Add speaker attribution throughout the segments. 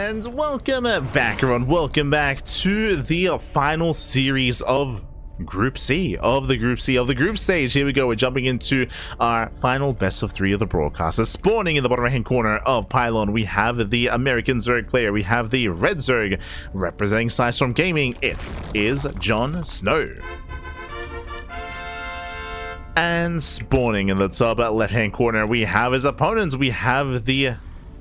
Speaker 1: And welcome back, everyone. Welcome back to the final series of Group C, of the Group Stage. Here we go. We're jumping into our final best of 3 of the broadcasters. Spawning in the bottom right hand corner of Pylon, we have the American Zerg player. We have the Red Zerg representing Sidestorm Gaming. It is JonSnow. And spawning in the top left hand corner, we have his opponents. We have the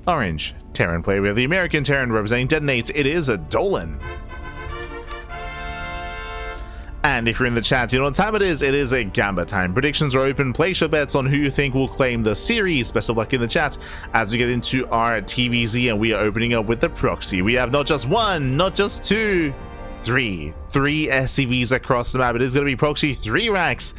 Speaker 1: Orange Terran player. We have the American Terran representing Detonates. It is a Dolan. And if you're in the chat, you know what time it is. It is a Gamba time. Predictions are open. Place your bets on who you think will claim the series. Best of luck in the chat as we get into our TVZ, and we are opening up with the proxy. We have not just one, not just two, three SCVs across the map. It is going to be proxy 3 racks.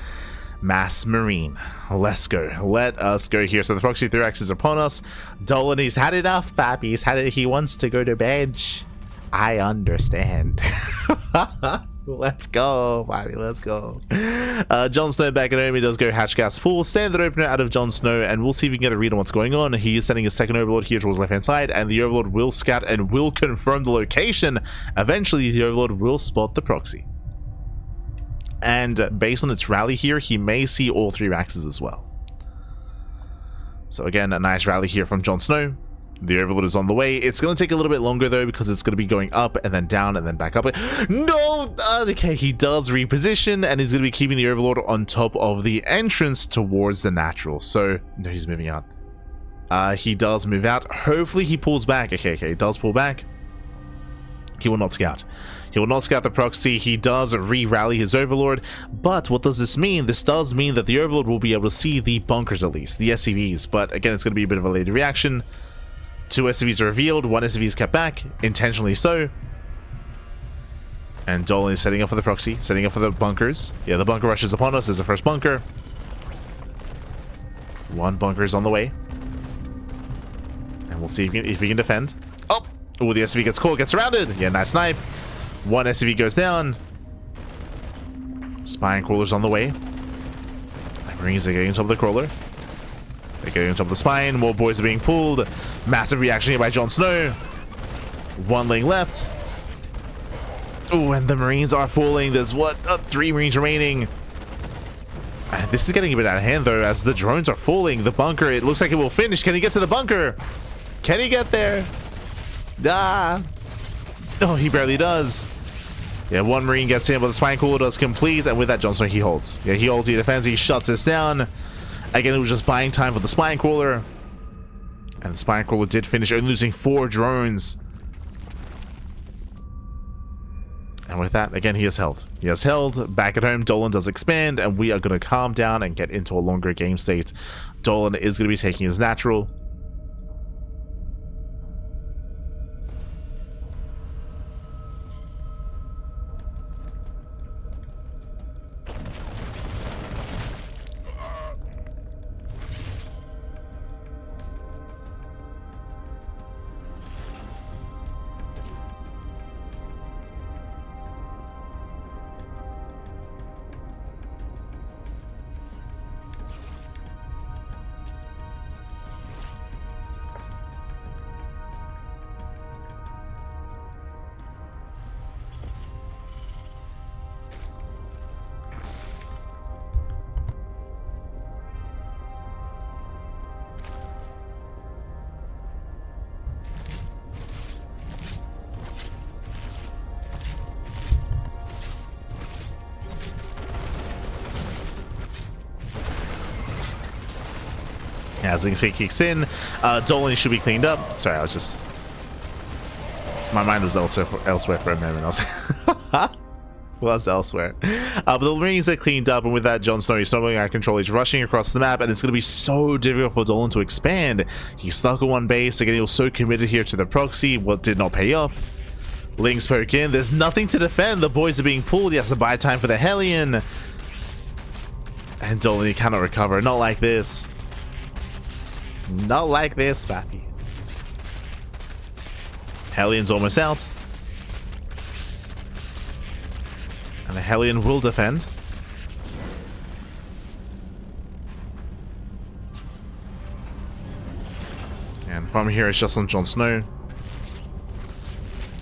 Speaker 1: Mass Marine. Let's go. Let us go here. So the proxy 3 racks is upon us. Dolan, he's had enough, Pappy. He's had it. He wants to go to bed. I understand. Let's go, Bobby. Let's go. JonSnow back at home. He does go hatch gas pool. Standard opener out of JonSnow, and we'll see if we can get a read on what's going on. He is sending a second overlord here towards the left hand side, and the overlord will scout and will confirm the location. Eventually, the overlord will spot the proxy. And based on its rally here, he may see all 3 axes as well. So again, a nice rally here from JonSnow. The overlord is on the way. It's going to take a little bit longer though, because it's going to be going up and then down and then back up. No! Okay, he does reposition, and he's going to be keeping the overlord on top of the entrance towards the natural. So, no, he's moving out. He does move out. Hopefully he pulls back. Okay, he does pull back. He will not scout. He will not scout the proxy. He does re-rally his overlord. But what does this mean? This does mean that the overlord will be able to see the bunkers, at least the SCVs. But again, it's going to be a bit of a later reaction. 2 SCVs are revealed. 1 SCV is kept back, intentionally so. And Dolan is setting up for the proxy, setting up for the bunkers. Yeah, the bunker rush is upon us. There's the first bunker. 1 bunker is on the way. And we'll see if we can defend. Oh, the SCV gets caught, gets surrounded. Yeah, nice snipe. 1 SCV goes down. Spine crawler's on the way. Marines are getting on top of the crawler. They're getting on top of the spine. More boys are being pulled. Massive reaction here by JonSnow. 1 lane left. Oh, and the Marines are falling. There's 3 Marines remaining. This is getting a bit out of hand though, as the drones are falling. The bunker, it looks like it will finish. Can he get to the bunker? Can he get there? Ah! Oh, he barely does. Yeah, 1 Marine gets in, but the spine cooler does complete, and with that, JonSnow, he holds. Yeah, he holds, he defends, he shuts this down. Again, it was just buying time for the spine crawler. And the spine crawler did finish, only losing 4 drones. And with that, again, he has held. He has held. Back at home, Dolan does expand, and we are going to calm down and get into a longer game state. Dolan is going to be taking his natural. As the inflict kicks in, Dolan should be cleaned up. Sorry, I was just... My mind was elsewhere for a moment. I was elsewhere. But the Marines are cleaned up, and with that, JonSnow is not really out of control. He's rushing across the map, and it's going to be so difficult for Dolan to expand. He's stuck on 1 base. Again, he was so committed here to the proxy. What did not pay off. Lings poke in. There's nothing to defend. The boys are being pulled. He has to buy time for the Hellion. And Dolan, he cannot recover. Not like this. Not like this, Pappy. Hellion's almost out. And the Hellion will defend. And from here, it's just on JonSnow.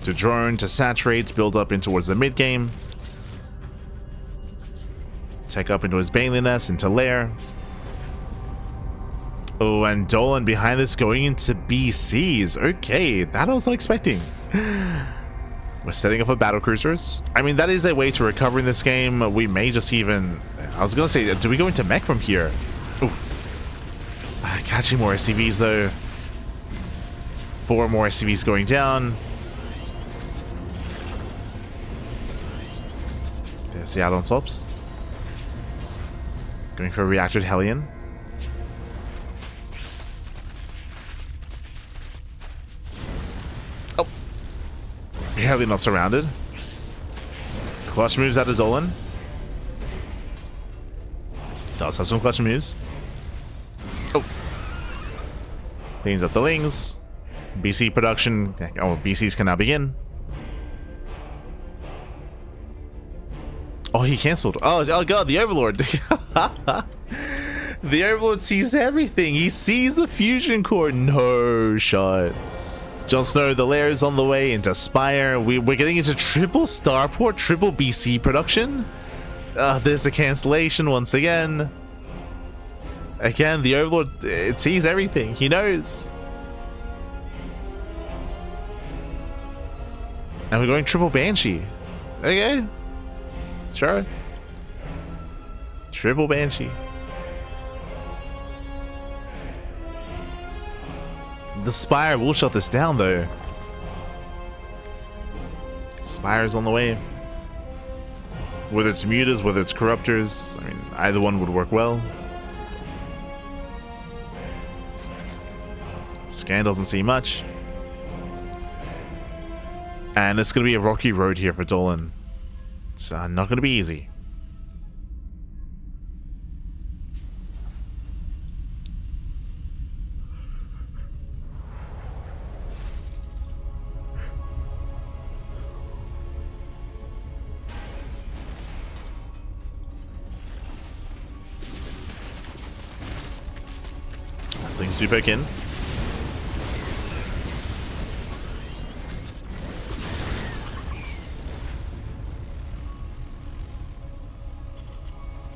Speaker 1: to drone, to saturate, build up in towards the mid game. Tech up into his Baneling nest, into lair. Oh, and Dolan behind this going into BCs. Okay, that I was not expecting. We're setting up for battle cruisers. I mean, that is a way to recover in this game. We may just even... I was gonna say, do we go into mech from here? Oof. Catching more SCVs though. 4 more SCVs going down. There's the add-on swaps. Going for a reactor Hellion. Oh. Barely not surrounded. Clutch moves out of Dolan. Does have some clutch moves. Oh. Cleans up the Lings. BC production. Oh, BCs can now begin. Oh, he cancelled. Oh god, the Overlord. The Overlord sees everything. He sees the fusion core. No shot. JonSnow, the lair is on the way into Spire. We're getting into triple starport, triple BC production. There's a cancellation once again. Again, the Overlord, it sees everything. He knows. And we're going triple Banshee. Okay. Sure. Triple Banshee. The Spire will shut this down though. Spire's on the way. Whether it's mutas, whether it's corruptors, I mean, either one would work well. Scan doesn't see much. And it's going to be a rocky road here for Dolan. It's not going to be easy. Things do poke in.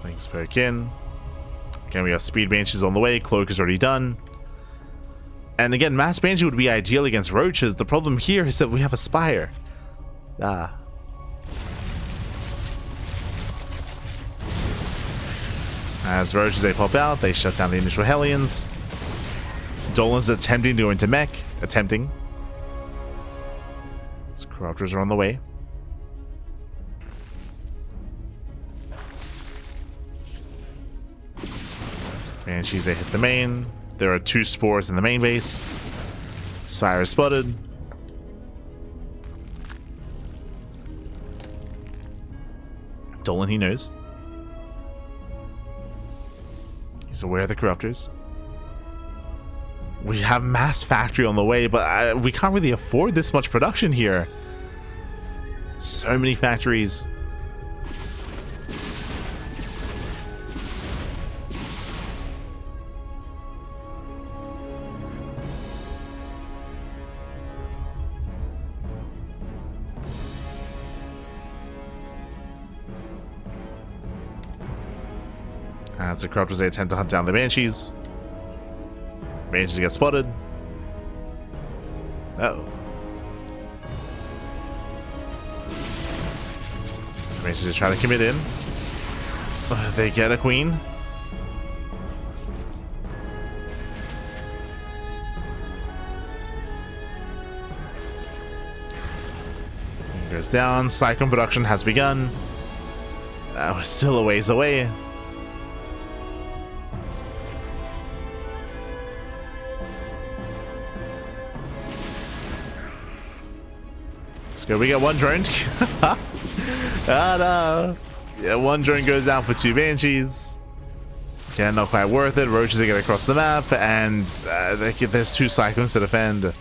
Speaker 1: Things poke in. Again, we have speed banshees on the way. Cloak is already done. And again, mass banshee would be ideal against roaches. The problem here is that we have a Spire. As roaches they pop out, they shut down the initial Hellions. Dolan's attempting to go into mech. Attempting. So corruptors are on the way. Banshees, they hit the main. There are 2 spores in the main base. Spire is spotted. Dolan, he knows. He's aware of the corruptors. We have mass factory on the way, but we can't really afford this much production here. So many factories. As the corruptors, they attempt to hunt down the Banshees. Banshees get spotted. Uh-oh. Banshees are trying to commit in. They get a queen. Goes down. Cyclone production has begun. We're still a ways away. Let's go. We get 1 drone. No. Yeah, 1 drone goes down for 2 Banshees. Okay, not quite worth it. Roaches are get across the map, and there's 2 Cyclones to defend.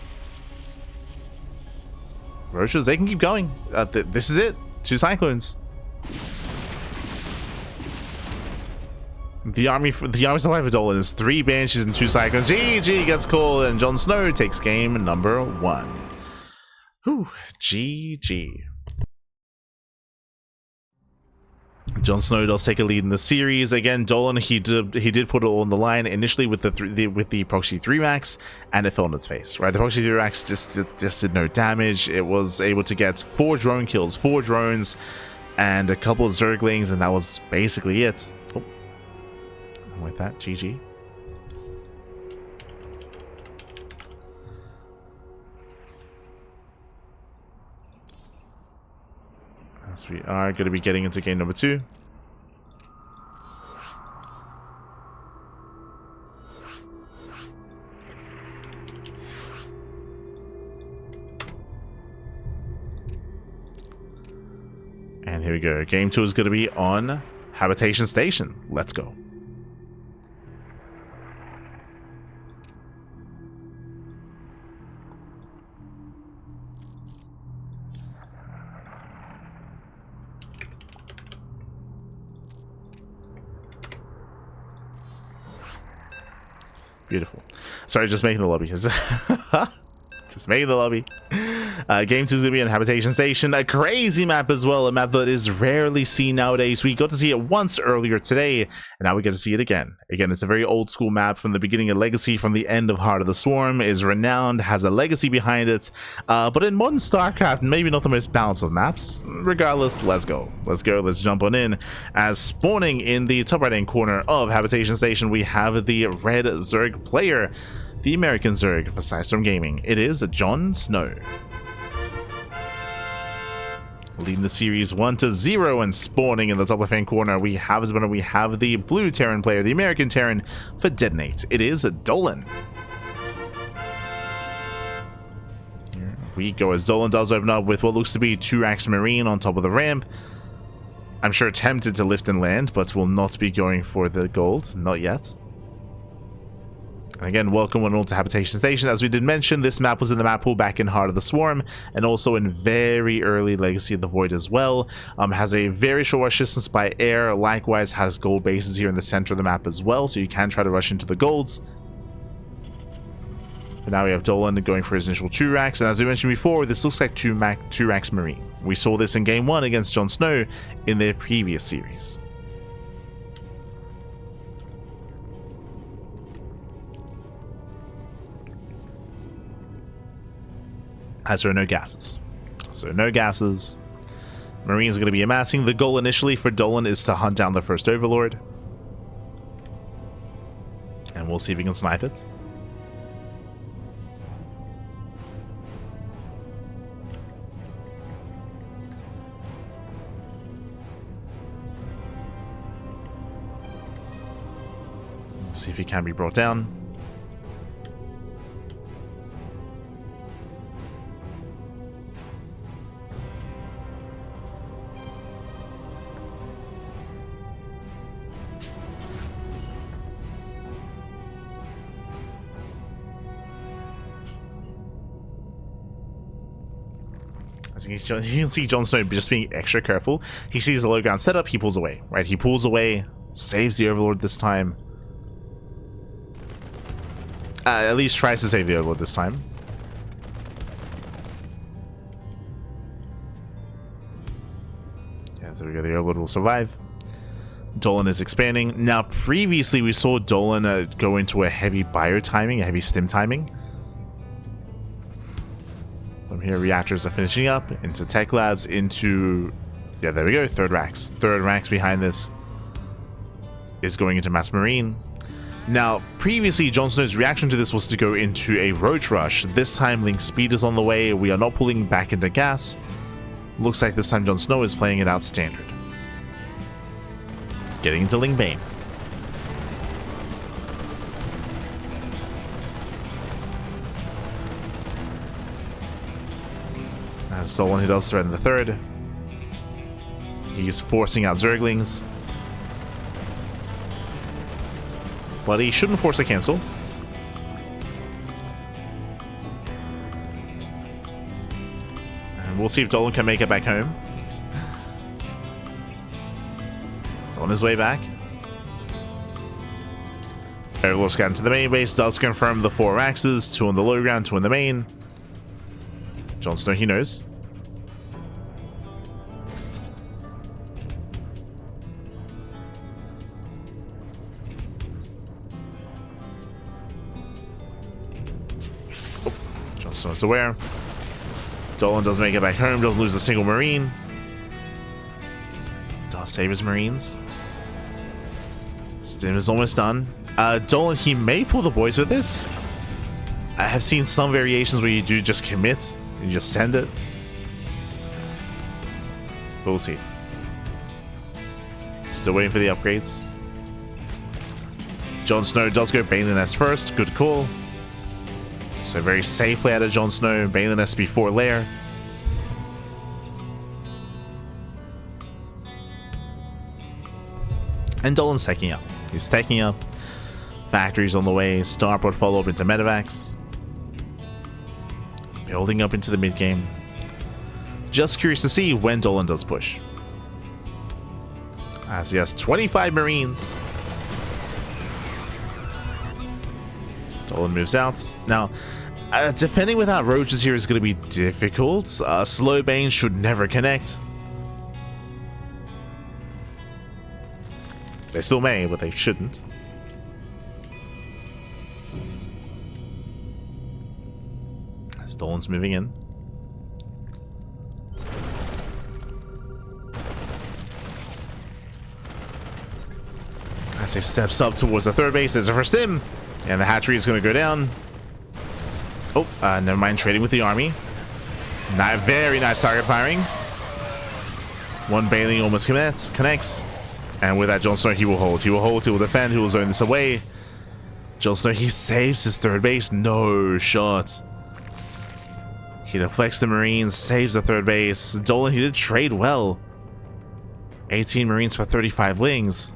Speaker 1: Roaches, they can keep going. This is it. 2 Cyclones. The army supply for Dolan is 3 Banshees and 2 Cyclones. GG gets called, and JonSnow takes game number 1. Whew, GG. JonSnow does take a lead in the series. Again, Dolan, he did put it all on the line initially with the proxy 3 racks, and it fell on its face. Right, the proxy 3 racks just did no damage. It was able to get 4 drone kills, 4 drones, and a couple of Zerglings, and that was basically it. Oh. And with that, GG. As we are going to be getting into game number 2. And here we go. Game 2 is going to be on Habitation Station. Let's go. Beautiful. Sorry, just making the lobby. Just making the lobby. Game 2 is going to be on Habitation Station. A crazy map as well. A map that is rarely seen nowadays. We got to see it once earlier today, and now we get to see it again. Again, it's a very old school map from the beginning of Legacy, from the end of Heart of the Swarm. Is renowned, has a legacy behind it. But in modern StarCraft, maybe not the most balanced of maps. Regardless, let's go. Let's go. Let's jump on in. As spawning in the top right-hand corner of Habitation Station, we have the red Zerg player, the American Zerg for Storm Gaming. It is JonSnow. Leading the series 1-0, and spawning in the top left-hand corner, we have the blue Terran player, the American Terran for Detonate. It is Dolan. Here we go, as Dolan does open up with what looks to be 2 racks Marine on top of the ramp. I'm sure tempted to lift and land, but will not be going for the gold. Not yet. And again, welcome one all to Habitation Station. As we did mention, this map was in the map pool back in Heart of the Swarm, and also in very early Legacy of the Void as well. Has a very short rush distance by air. Likewise, has gold bases here in the center of the map as well, so you can try to rush into the golds. But now we have Dolan going for his initial 2 racks, and as we mentioned before, this looks like 2 racks Marine. We saw this in Game 1 against JonSnow in their previous series. As there are no gases. So no gases. Marines are going to be amassing. The goal initially for Dolan is to hunt down the first Overlord. And we'll see if he can snipe it. We'll see if he can be brought down. You can see JonSnow just being extra careful. He sees the low ground setup, he pulls away, right? He pulls away, saves the Overlord this time. At least tries to save the Overlord this time. Yeah, there we go, the Overlord will survive. Dolan is expanding. Now, previously we saw Dolan go into a heavy bio timing, a heavy stim timing. From here, reactors are finishing up into tech labs, into, yeah, there we go, third racks behind this is going into mass marine. Now, previously JonSnow's reaction to this was to go into a roach rush. This time Link speed is on the way. We are not pulling back into gas. Looks like this time JonSnow is playing it out standard, getting into Ling Bane. As Dolan, he does threaten the third. He's forcing out Zerglings, but he shouldn't force a cancel. And we'll see if Dolan can make it back home. He's on his way back. Overlord scan to the main base, does confirm the 4 axes, 2 on the low ground, 2 on the main. JonSnow, he knows. Oh, JonSnow's aware. Dolan does make it back home, doesn't lose a single Marine. Does save his Marines. Stim is almost done. Dolan, he may pull the boys with this. I have seen some variations where you do just commit and you just send it. But we'll see. Still waiting for the upgrades. JonSnow does go Baneling Nest first. Good call. So very safe play out of JonSnow. Baneling Nest before lair. And Dolan's taking up. He's taking up. Factories on the way. Starport follow up into Medivacs. Building up into the mid game. Just curious to see when Dolan does push. As he has 25 Marines. Dolan moves out. Now, defending without roaches here is going to be difficult. Slow Bane should never connect. They still may, but they shouldn't. As Dolan's moving in. As he steps up towards the third base, there's a first stim. And the hatchery is going to go down. Oh, never mind, trading with the army. Very nice target firing. One Baneling almost connects. And with that, JonSnow, he will hold. He will hold, he will defend, he will zone this away. JonSnow, he saves his third base. No shot. He deflects the Marines, saves the third base. Dolan, he did trade well. 18 Marines for 35 Lings.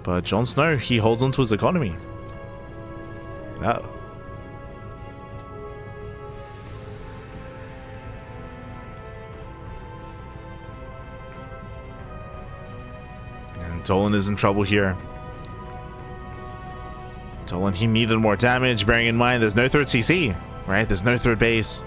Speaker 1: But JonSnow, he holds on to his economy. Oh. And Dolan is in trouble here. Dolan, he needed more damage, bearing in mind there's no third CC, right? There's no third base.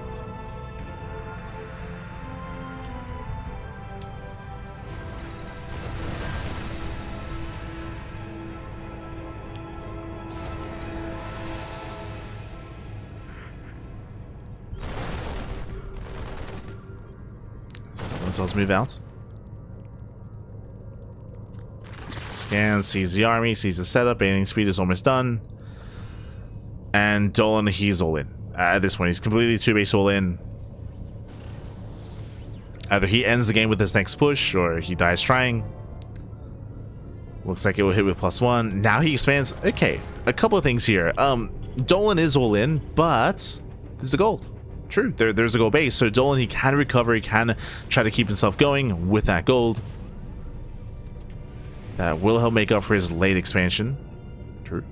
Speaker 1: Does move out. Scans, sees the army, sees the setup. Baneling speed is almost done. And Dolan, he's all in. At this point, he's completely two base all in. Either he ends the game with his next push, or he dies trying. Looks like it will hit with +1. Now he expands. Okay, a couple of things here. Dolan is all in, but this is the gold. True, there's a gold base, so Dolan, he can recover, he can try to keep himself going with that gold. That will help make up for his late expansion. True.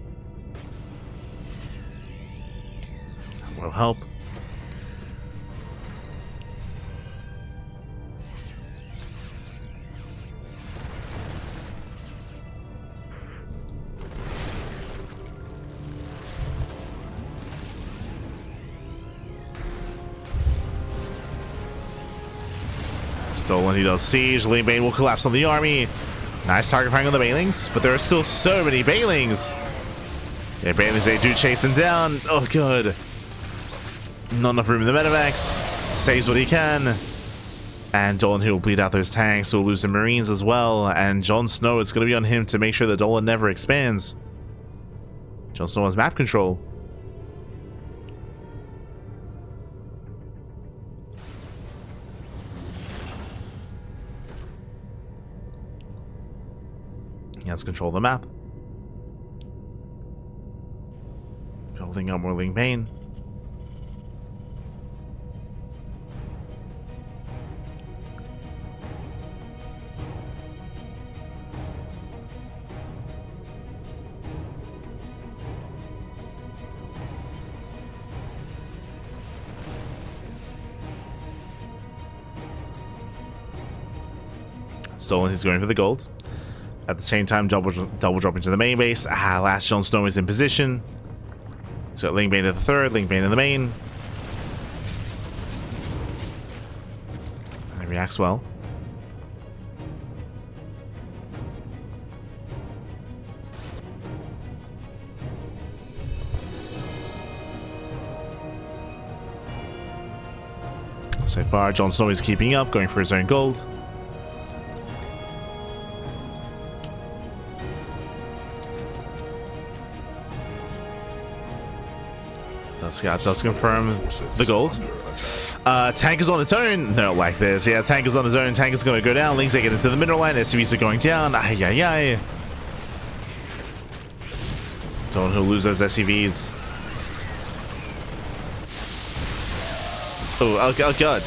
Speaker 1: That will help. Dolan, he does siege. Lane Bane will collapse on the army. Nice target firing on the Banelings, but there are still so many Banelings. Yeah, Banelings, they do chase him down. Oh, good. Not enough room in the Medivacs. Saves what he can. And Dolan, he will bleed out those tanks. So we'll lose the Marines as well. And JonSnow, it's going to be on him to make sure that Dolan never expands. JonSnow has map control. He has control of the map. Building up more Ling Bane. Dolan, he's going for the gold. At the same time, double drop into the main base. Last JonSnow is in position. So Ling Bane to the third, Ling Bane in the main. reacts well. So far, JonSnow is keeping up, going for his own gold. Does confirm the gold. Tank is on its own. No, like this. Yeah, Tank is on his own. Tank is going to go down. Lings, they get into the mineral line. SCVs are going down. Ay, ay, ay. Dolan will lose those SCVs. Oh god.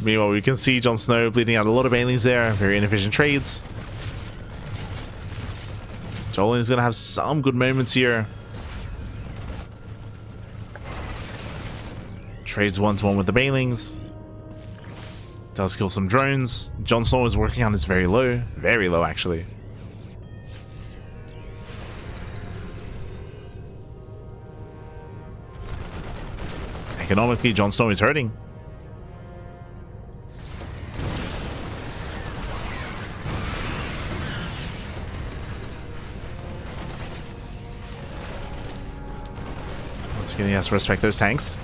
Speaker 1: Meanwhile, we can see JonSnow bleeding out a lot of banelings there. Very inefficient trades. Dolan is going to have some good moments here. Trades 1-to-1 with the banelings. Does kill some drones. JonSnow is working on his very low actually. Economically, JonSnow is hurting. Once again, he has to respect those tanks.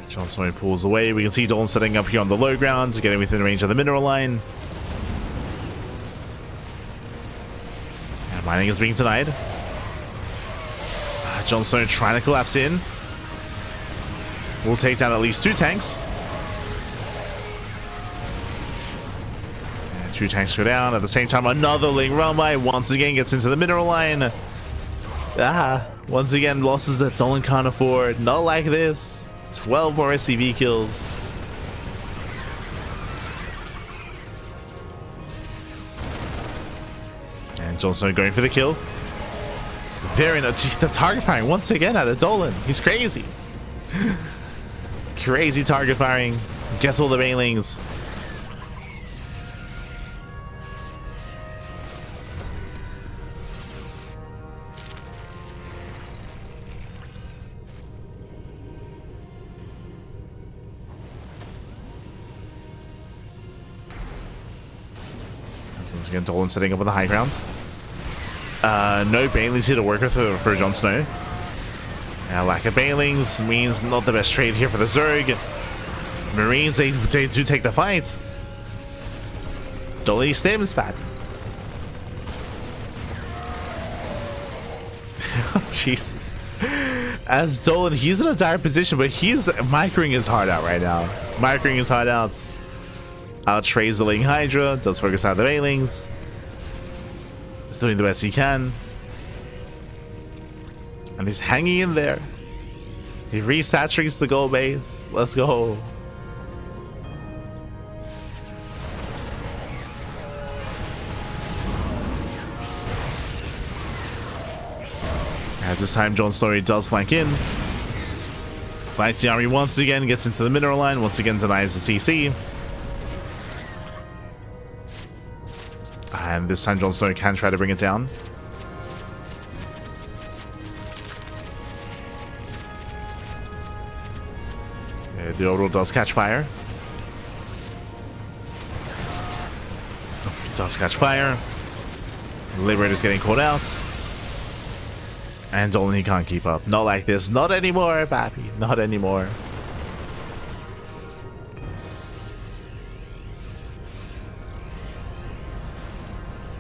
Speaker 1: JonSnow pulls away. We can see Dolan setting up here on the low ground, getting within range of the mineral line. And mining is being denied. JonSnow trying to collapse in. We'll take down at least 2 tanks. And 2 tanks go down. At the same time, another Ling run by once again gets into the mineral line. Once again, losses that Dolan can't afford. Not like this. 12 more SCV kills. And JonSnow going for the kill. Very nice. The target firing once again out of Dolan. He's crazy. Crazy target firing. Gets all the banelings. Once again, Dolan setting up on the high ground. No banelings here to work with for JonSnow. Lack of banelings means not the best trade here for the Zerg. Marines, they do take the fight. Dolan stems back. Oh, Jesus. As Dolan, he's in a dire position, but he's microing his heart out right now. Microing his heart out. Outtrades the Ling Hydra, does focus out the banelings. He's doing the best he can. And he's hanging in there. He resaturates the gold base. Let's go. As this time, JonSnow does flank in. Flanks the army once again, gets into the mineral line, once again denies the CC. And this time JonSnow can try to bring it down. Yeah, the orbital does catch fire. It does catch fire. Liberator's getting caught out. And Dolan, he can't keep up. Not like this. Not anymore, Pappy. Not anymore.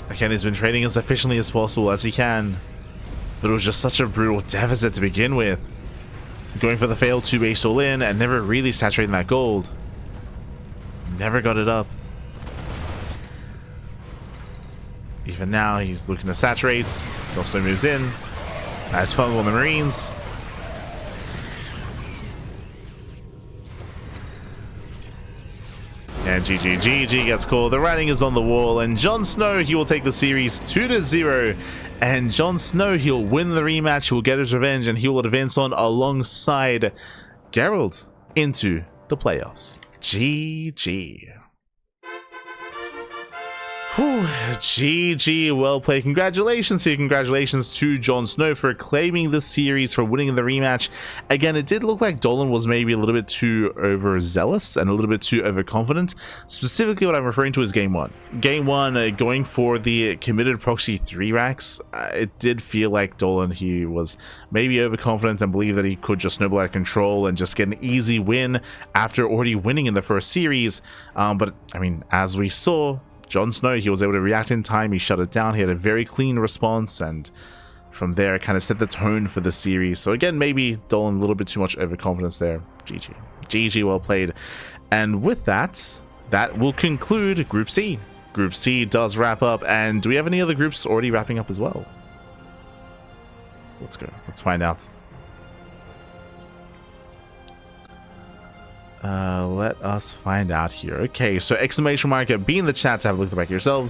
Speaker 1: Again, he's been trading as efficiently as possible as he can. But it was just such a brutal deficit to begin with. Going for the failed 2-base all-in and never really saturating that gold. Never got it up. Even now, he's looking to saturate. JonSnow moves in. Has fun on the Marines. And GG gets called. The writing is on the wall, and JonSnow, he will take the series 2-0. And JonSnow, he'll win the rematch, he'll get his revenge, and he will advance on alongside Gerald into the playoffs. GG. Whew, GG, well played. Congratulations to you. Congratulations to JonSnow for claiming the series, for winning the rematch. Again, it did look like Dolan was maybe a little bit too overzealous and a little bit too overconfident. Specifically, what I'm referring to is game one. Game one, going for the committed proxy 3 racks. It did feel like Dolan, he was maybe overconfident and believed that he could just snowball out of control and just get an easy win after already winning in the first series. But I mean, as we saw, JonSnow, he was able to react in time, he shut it down, he had a very clean response, and from there it kind of set the tone for the series. So again, maybe Dolan a little bit too much overconfidence there. GG. GG, well played. And with that, that will conclude Group C. Group C does wrap up, and do we have any other groups already wrapping up as well? Let's go. Let's find out. Let us find out here. Okay, so exclamation mark, be in the chat to have a look at the back yourselves.